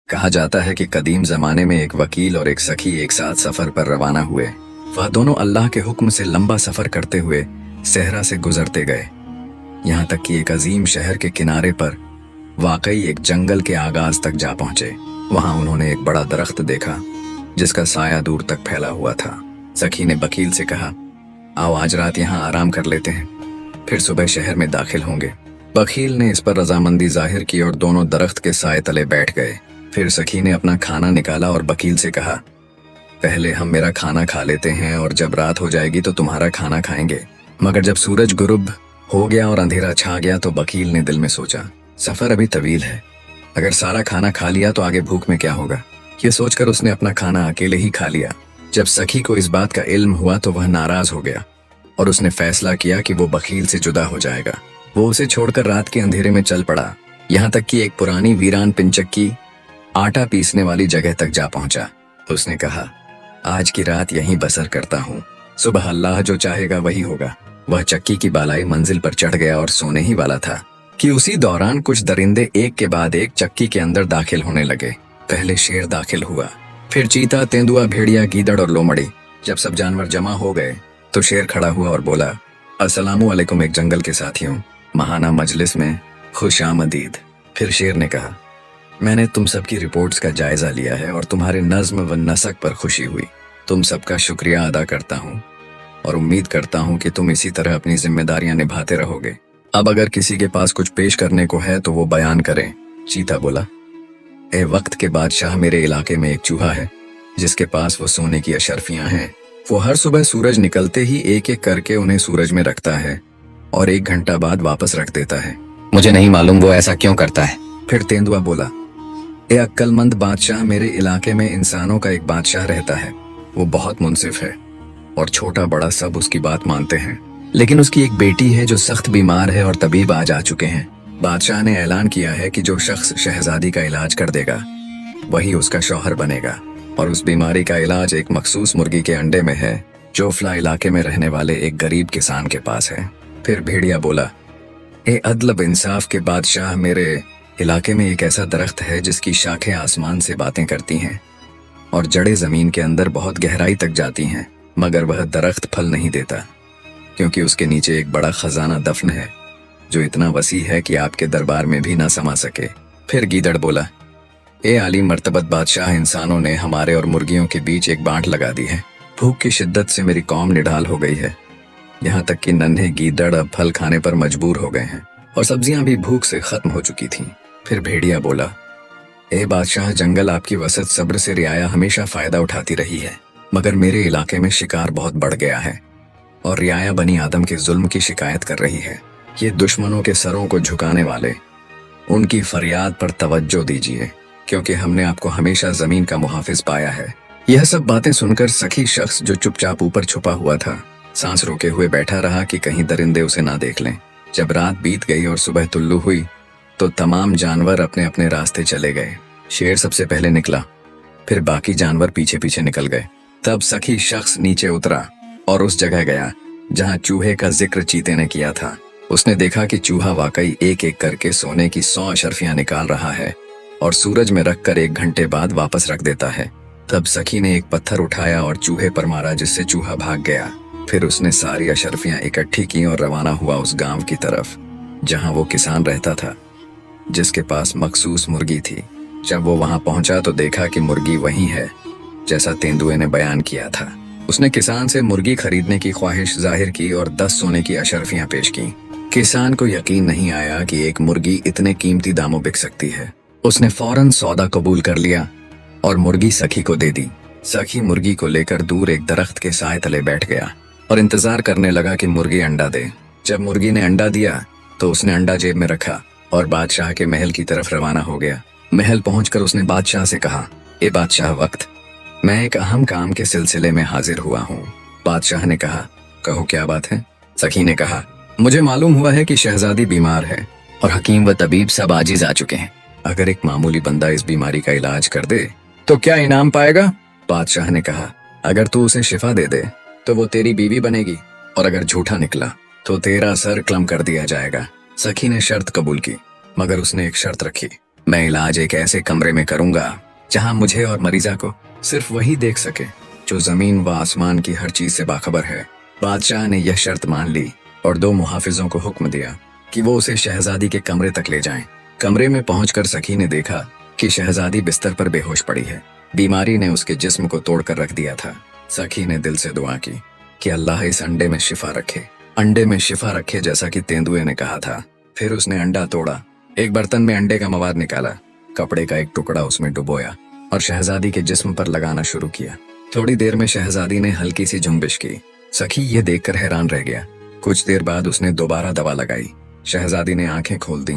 कहा जाता है कि कदीम जमाने में एक वकील और एक सखी एक साथ सफर पर रवाना हुए। वह दोनों अल्लाह के हुक्म से लंबा सफर करते हुए सहरा से गुजरते गए, यहाँ तक कि एक अजीम शहर के किनारे पर वाकई एक जंगल के आगाज तक जा पहुंचे। वहां उन्होंने एक बड़ा दरख्त देखा जिसका साया दूर तक फैला हुआ था। सखी ने वकील से कहा, आओ आज रात यहाँ आराम कर लेते हैं, फिर सुबह शहर में दाखिल होंगे। वकील ने इस पर रजामंदी जाहिर की और दोनों दरख्त के साए तले बैठ गए। फिर सखी ने अपना खाना निकाला और वकील से कहा, पहले हम मेरा खाना खा लेते हैं और जब रात हो जाएगी तो तुम्हारा खाना खाएंगे। मगर जब सूरज गुरूब हो गया और अंधेरा छा गया तो वकील ने दिल में सोचा, सफर अभी तवील है, अगर सारा खाना खा लिया तो आगे भूख में क्या होगा। ये सोचकर उसने अपना खाना अकेले ही खा लिया। जब सखी को इस बात का इल्म हुआ तो वह नाराज हो गया और उसने फैसला किया कि वो वकील से जुदा हो जाएगा। वो उसे छोड़कर रात के अंधेरे में चल पड़ा, यहाँ तक कि एक पुरानी वीरान पिंचक्की आटा पीसने वाली जगह तक जा पहुंचा। उसने कहा, आज की रात यहीं बसर करता हूँ, सुबह अल्लाह जो चाहेगा वही होगा। वह चक्की की बालाई मंजिल पर चढ़ गया और सोने ही वाला था कि उसी दौरान कुछ दरिंदे एक के बाद एक चक्की के अंदर दाखिल होने लगे। पहले शेर दाखिल हुआ, फिर चीता, तेंदुआ, भेड़िया, गीदड़ और लोमड़ी। जब सब जानवर जमा हो गए तो शेर खड़ा हुआ और बोला, अस्सलामु अलैकुम एक जंगल के साथियों, महाना मजलिस में खुश आमदीद। फिर शेर ने कहा, मैंने तुम सबकी रिपोर्ट्स का जायजा लिया है और तुम्हारे नज्म व नसक पर खुशी हुई। तुम सबका शुक्रिया अदा करता हूँ और उम्मीद करता हूँ कि तुम इसी तरह अपनी जिम्मेदारियां निभाते रहोगे। अब अगर किसी के पास कुछ पेश करने को है तो वो बयान करें। चीता बोला, ए वक्त के बादशाह, मेरे इलाके में एक चूहा है जिसके पास वो सोने की अशर्फियां हैं। वो हर सुबह सूरज निकलते ही एक एक करके उन्हें सूरज में रखता है और 1 घंटा बाद वापस रख देता है। मुझे नहीं मालूम वो ऐसा क्यों करता है। फिर तेंदुआ बोला, ए अक्लमंद बादशाह, मेरे इलाके में इंसानों का एक बादशाह रहता है। वो बहुत मुनसिफ है और छोटा बड़ा सब उसकी बात मानते हैं, लेकिन उसकी एक बेटी है जो सख्त बीमार है और तबीब आज आ चुके हैं। बादशाह ने ऐलान किया है कि जो शख्स शहजादी का इलाज कर देगा वही उसका शौहर बनेगा, और उस बीमारी का इलाज एक मखसूस मुर्गी के अंडे में है जो फला इलाके में रहने वाले एक गरीब किसान के पास है। फिर भेड़िया बोला, ए अदलब इंसाफ के बादशाह, मेरे इलाके में एक ऐसा दरख्त है जिसकी शाखें आसमान से बातें करती हैं और जड़ें जमीन के अंदर बहुत गहराई तक जाती हैं, मगर वह दरख्त फल नहीं देता क्योंकि उसके नीचे एक बड़ा खजाना दफन है जो इतना वसी है कि आपके दरबार में भी ना समा सके। फिर गीदड़ बोला, ए आली मर्तबत बादशाह, इंसानों ने हमारे और मुर्गियों के बीच एक बांट लगा दी है। भूख की शिद्दत से मेरी कौम निढाल हो गई है, यहाँ तक कि नन्हे गीदड़ अब फल खाने पर मजबूर हो गए हैं और सब्जियां भी भूख से खत्म हो चुकी थीं। फिर भेड़िया बोला, ए बादशाह, जंगल आपकी वसत सब्र से रियाया हमेशा फायदा उठाती रही है, मगर मेरे इलाके में शिकार बहुत बढ़ गया है और रियाया बनी आदम के जुल्म की शिकायत कर रही है। ये दुश्मनों के सरों को झुकाने वाले, उनकी फरियाद पर तवज्जो दीजिए क्योंकि हमने आपको हमेशा जमीन का मुहाफिज पाया है। यह सब बातें सुनकर सखी शख्स जो चुपचाप ऊपर छुपा हुआ था सांस रोके हुए बैठा रहा कि कहीं दरिंदे उसे ना देख लें। जब रात बीत गई और सुबह तुल्लू हुई तो तमाम जानवर अपने अपने रास्ते चले गए। शेर सबसे पहले निकला, फिर बाकी जानवर पीछे पीछे निकल गए। तब सखी शख्स नीचे उतरा और उस जगह गया जहां चूहे का जिक्र चीते ने किया था। उसने देखा कि चूहा वाकई एक एक करके सोने की 100 अशर्फियां निकाल रहा है और सूरज में रखकर 1 घंटे बाद वापस रख देता है। तब सखी ने एक पत्थर उठाया और चूहे पर मारा जिससे चूहा भाग गया। फिर उसने सारी अशर्फियां इकट्ठी की और रवाना हुआ उस गांव की तरफ जहां वो किसान रहता था जिसके पास मखसूस मुर्गी थी। जब वो वहां पहुंचा तो देखा कि मुर्गी वही है जैसा तेंदुए ने बयान किया था। उसने किसान से मुर्गी खरीदने की ख्वाहिश जाहिर की और 10 सोने की अशर्फियां पेश की। किसान को यकीन नहीं आया कि एक मुर्गी इतने कीमती दामों बिक सकती है। उसने फौरन सौदा कबूल कर लिया और मुर्गी सखी को दे दी। सखी मुर्गी को लेकर दूर एक दरख्त के साए तले बैठ गया और इंतजार करने लगा कि मुर्गी अंडा दे। जब मुर्गी ने अंडा दिया तो उसने अंडा जेब में रखा और बादशाह के महल की तरफ रवाना हो गया। महल पहुंचकर उसने बादशाह से कहा, ए बादशाह वक्त, मैं एक अहम काम के सिलसिले में हाजिर हुआ हूँ। बादशाह ने कहा, कहो क्या बात है। सखी ने कहा, मुझे मालूम हुआ है कि शहजादी बीमार है और हकीम व तबीब सब आजिज आ चुके हैं। अगर एक मामूली बंदा इस बीमारी का इलाज कर दे तो क्या इनाम पाएगा। बादशाह ने कहा, अगर तू उसे शिफा दे दे तो वो तेरी बीवी बनेगी और अगर झूठा निकला तो तेरा सर कलम कर दिया जाएगा। सखी ने शर्त कबूल की, मगर उसने एक शर्त रखी, मैं इलाज एक ऐसे कमरे में करूंगा जहां मुझे और मरीजा को सिर्फ वही देख सके जो जमीन व आसमान की हर चीज से बाखबर है। बादशाह ने यह शर्त मान ली और दो मुहाफिजों को हुक्म दिया कि वो उसे शहजादी के कमरे तक ले जाएं। कमरे में पहुंचकर सखी ने देखा कि शहजादी बिस्तर पर बेहोश पड़ी है। बीमारी ने उसके जिस्म को तोड़कर रख दिया था। सखी ने दिल से दुआ की कि अल्लाह इस अंडे में शिफा रखे, अंडे में शिफा रखे, जैसा कि तेंदुए ने कहा था। फिर उसने अंडा तोड़ा, एक बर्तन में अंडे का मवाद निकाला, कपड़े का एक टुकड़ा उसमें डुबोया और शहजादी के जिस्म पर लगाना शुरू किया। थोड़ी देर में शहजादी ने हल्की सी जुम्बिश की। सखी यह देखकर हैरान रह गया। कुछ देर बाद उसने दोबारा दवा लगाई। शहजादी ने आंखें खोल दी।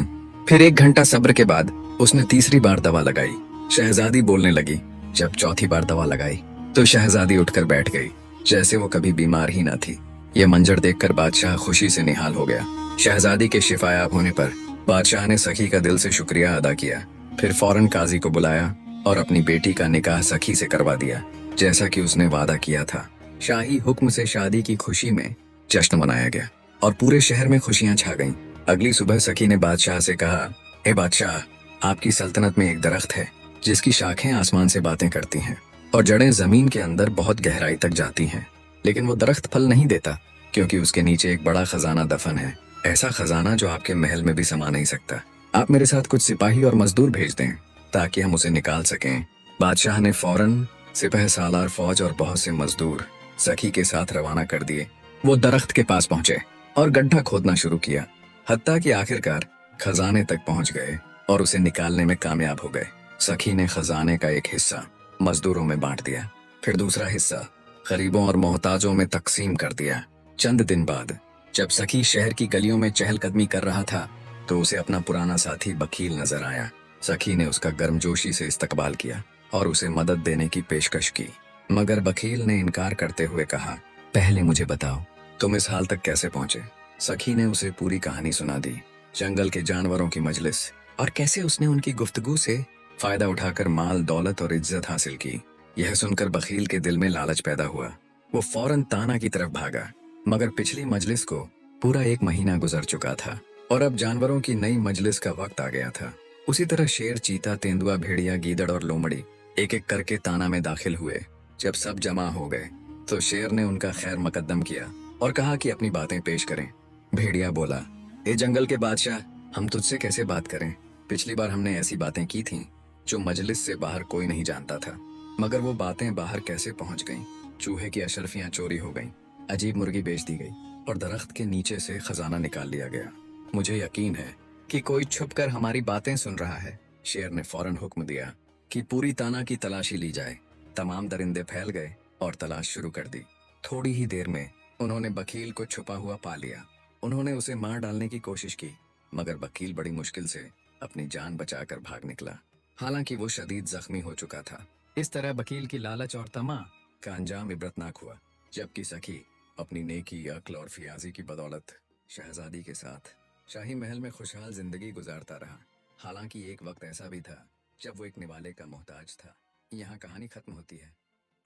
फिर 1 घंटा सब्र के बाद उसने तीसरी बार दवा लगाई। शहजादी बोलने लगी। जब चौथी बार दवा लगाई तो शहजादी उठकर बैठ गई, जैसे वो कभी बीमार ही ना थी। यह मंजर देखकर बादशाह खुशी से निहाल हो गया। शहजादी के शिफायाब होने पर बादशाह ने सखी का दिल से शुक्रिया अदा किया। फिर फौरन काजी को बुलाया और अपनी बेटी का निकाह सखी से करवा दिया, जैसा कि उसने वादा किया था। शाही हुक्म से शादी की खुशी में जश्न मनाया गया और पूरे शहर में खुशियां छा गईं। अगली सुबह सखी ने बादशाह से कहा, हे बादशाह, आपकी सल्तनत में एक दरख्त है जिसकी शाखें आसमान से बातें करती हैं और जड़ें जमीन के अंदर बहुत गहराई तक जाती हैं, लेकिन वो दरख्त फल नहीं देता क्योंकि उसके नीचे एक बड़ा खजाना दफन है। ऐसा खजाना जो आपके महल में भी समा नहीं सकता। आप मेरे साथ कुछ सिपाही और मजदूर भेज दें ताकि हम उसे निकाल सकें। बादशाह ने फौरन सिपह सालार फौज और बहुत से मजदूर सखी के साथ रवाना कर दिए। वो दरख्त के पास पहुंचे और गड्ढा खोदना शुरू किया, हत्ता कि आखिरकार खजाने तक पहुंच गए और उसे निकालने में कामयाब हो गए। सखी ने खजाने का एक हिस्सा मजदूरों में बांट दिया, फिर दूसरा हिस्सा गरीबों और मोहताजों में तकसीम कर दिया। चंद दिन बाद जब सखी शहर की गलियों में चहलकदमी कर रहा था तो उसे अपना पुराना साथी बकील नजर आया। सखी ने उसका गर्मजोशी से इस्तकबाल किया और उसे मदद देने की पेशकश की, मगर बकील ने इनकार करते हुए कहा, पहले मुझे बताओ तुम इस हाल तक कैसे पहुंचे। सखी ने उसे पूरी कहानी सुना दी, जंगल के जानवरों की मजलिस और कैसे उसने उनकी गुफ्तगू से फायदा उठाकर माल, दौलत और इज्जत हासिल की। यह सुनकर बकील के दिल में लालच पैदा हुआ। वो फौरन ताना की तरफ भागा, मगर पिछली मजलिस को पूरा 1 महीना गुजर चुका था और अब जानवरों की नई मजलिस का वक्त आ गया था। उसी तरह शेर, चीता, तेंदुआ, भेड़िया, गीदड़ और लोमड़ी एक एक करके ताना में दाखिल हुए। जब सब जमा हो गए तो शेर ने उनका खैर मकद्दम किया और कहा कि अपनी बातें पेश करें। भेड़िया बोला, ए जंगल के बादशाह, हम तुझसे कैसे बात करें। पिछली बार हमने ऐसी बातें की थीं जो मजलिस से बाहर कोई नहीं जानता था, मगर वो बातें बाहर कैसे पहुंच गईं। चूहे की अशरफियां चोरी हो गईं, अजीब मुर्गी बेच दी गई और दरख्त के नीचे से खजाना निकाल लिया गया। मुझे यकीन है कि कोई छुपकर हमारी बातें सुन रहा है। शेर ने फौरन हुक्म दिया कि पूरी ताना की तलाशी ली जाए। तमाम दरिंदे फैल गए और तलाश शुरू कर दी। थोड़ी ही देर में उन्होंने वकील को छुपा हुआ पा लिया। उन्होंने उसे मार डालने की कोशिश की, मगर वकील बड़ी मुश्किल से अपनी जान बचाकर भाग निकला, हालांकि वो शदीद जख्मी हो चुका था। इस तरह वकील की लालच और तमा का अंजाम इबरतनाक हुआ, जबकि सखी अपनी नेकी, अक्ल और फियाजी की बदौलत शहजादी के साथ शाही महल में खुशहाल जिंदगी गुजारता रहा। हालांकि एक वक्त ऐसा भी था जब वो एक निवाले का मोहताज था। यहाँ कहानी खत्म होती है।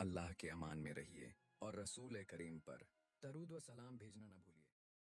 अल्लाह के अमान में रहिए और रसूल करीम पर दरूद व सलाम भेजना न भूलिए।